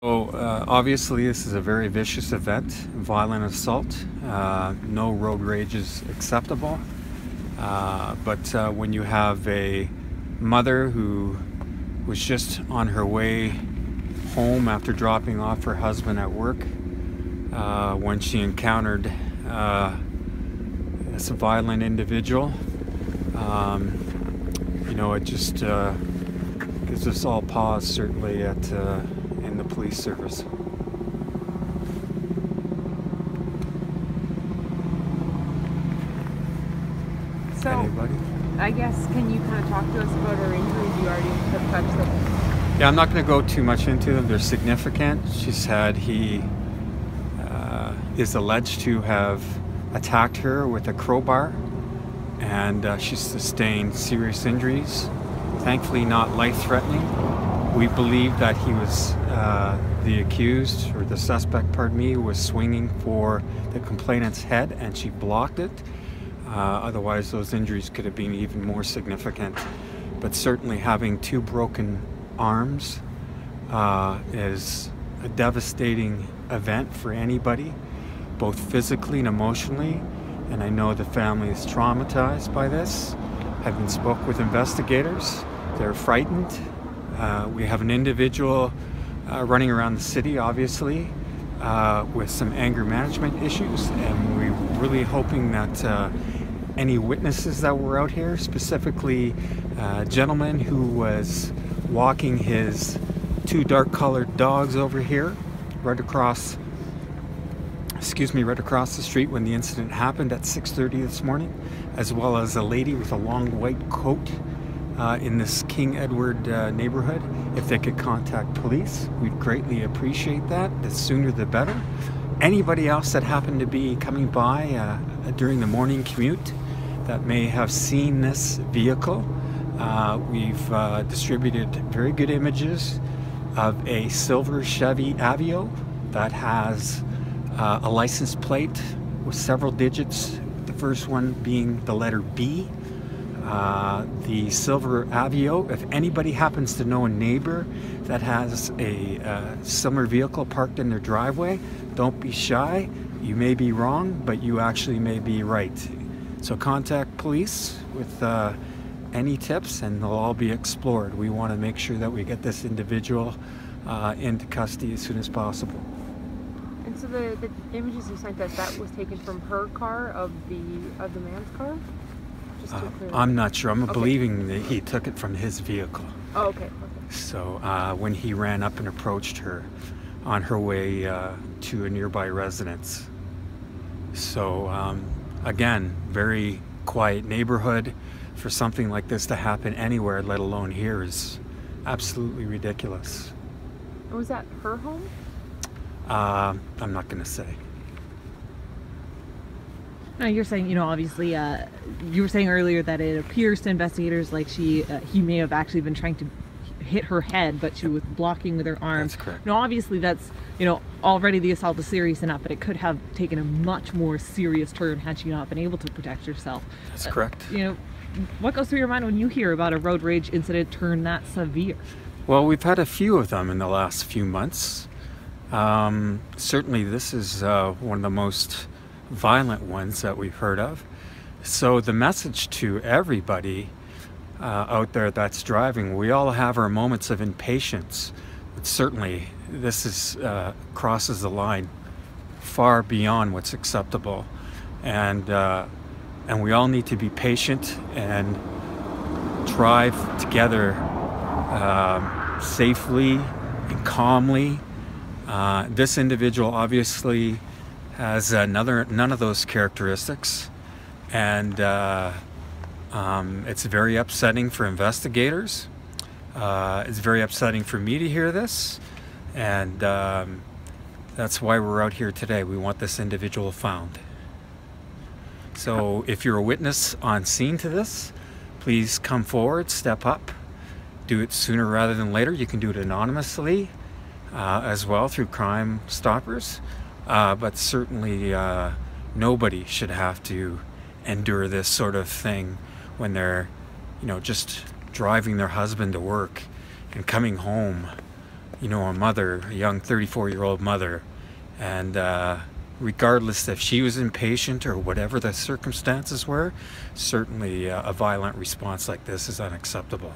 Obviously this is a very vicious event, violent assault. No road rage is acceptable. But when you have a mother who was just on her way home after dropping off her husband at work, when she encountered this violent individual, it just gives us all pause, certainly in the police service. So, anybody? I guess, can you kind of talk to us about her injuries? You already have touched them. Yeah, I'm not going to go too much into them. They're significant. He is alleged to have attacked her with a crowbar, and she sustained serious injuries. Thankfully not life-threatening. We believe that he was, the accused, or the suspect, pardon me, was swinging for the complainant's head and she blocked it. Otherwise those injuries could have been even more significant. But certainly having two broken arms is a devastating event for anybody, both physically and emotionally. And I know the family is traumatized by this. I've been spoke with investigators. They're frightened. We have an individual running around the city, obviously, with some anger management issues, and we're really hoping that any witnesses that were out here, specifically a gentleman who was walking his two dark-colored dogs over here, right across the street when the incident happened at 6:30 this morning, as well as a lady with a long white coat in this King Edward neighborhood. If they could contact police, we'd greatly appreciate that. The sooner the better. Anybody else that happened to be coming by during the morning commute that may have seen this vehicle, we've distributed very good images of a silver Chevy Aveo that has a license plate with several digits, the first one being the letter B. The silver Aveo, if anybody happens to know a neighbor that has a similar vehicle parked in their driveway, don't be shy. You may be wrong, but you actually may be right. So contact police with any tips and they'll all be explored. We want to make sure that we get this individual into custody as soon as possible. And so the images you sent us, that was taken from her car, of the man's car? Just to clear I'm not sure. I'm believing that he took it from his vehicle. Oh, okay. So when he ran up and approached her on her way to a nearby residence. So again, very quiet neighborhood. For something like this to happen anywhere, let alone here, is absolutely ridiculous. Was that her home? I'm not going to say. Now you're saying, obviously, you were saying earlier that it appears to investigators like he may have actually been trying to hit her head, but she was blocking with her arms. That's correct. Now, obviously, that's, already the assault is serious enough, but it could have taken a much more serious turn had she not been able to protect herself. That's correct. What goes through your mind when you hear about a road rage incident turn that severe? Well, we've had a few of them in the last few months. Certainly this is one of the most violent ones that we've heard of. So the message to everybody out there that's driving, we all have our moments of impatience, but certainly this is crosses the line far beyond what's acceptable, and we all need to be patient and drive together safely and calmly. This individual obviously has none of those characteristics, and it's very upsetting for investigators. It's very upsetting for me to hear this, and that's why we're out here today. We want this individual found. So if you're a witness on scene to this, please come forward, step up, do it sooner rather than later. You can do it anonymously as well through Crime Stoppers, but certainly nobody should have to endure this sort of thing when they're, just driving their husband to work and coming home you know, a mother, a young 34-year-old mother, and regardless if she was impatient or whatever the circumstances were, certainly a violent response like this is unacceptable.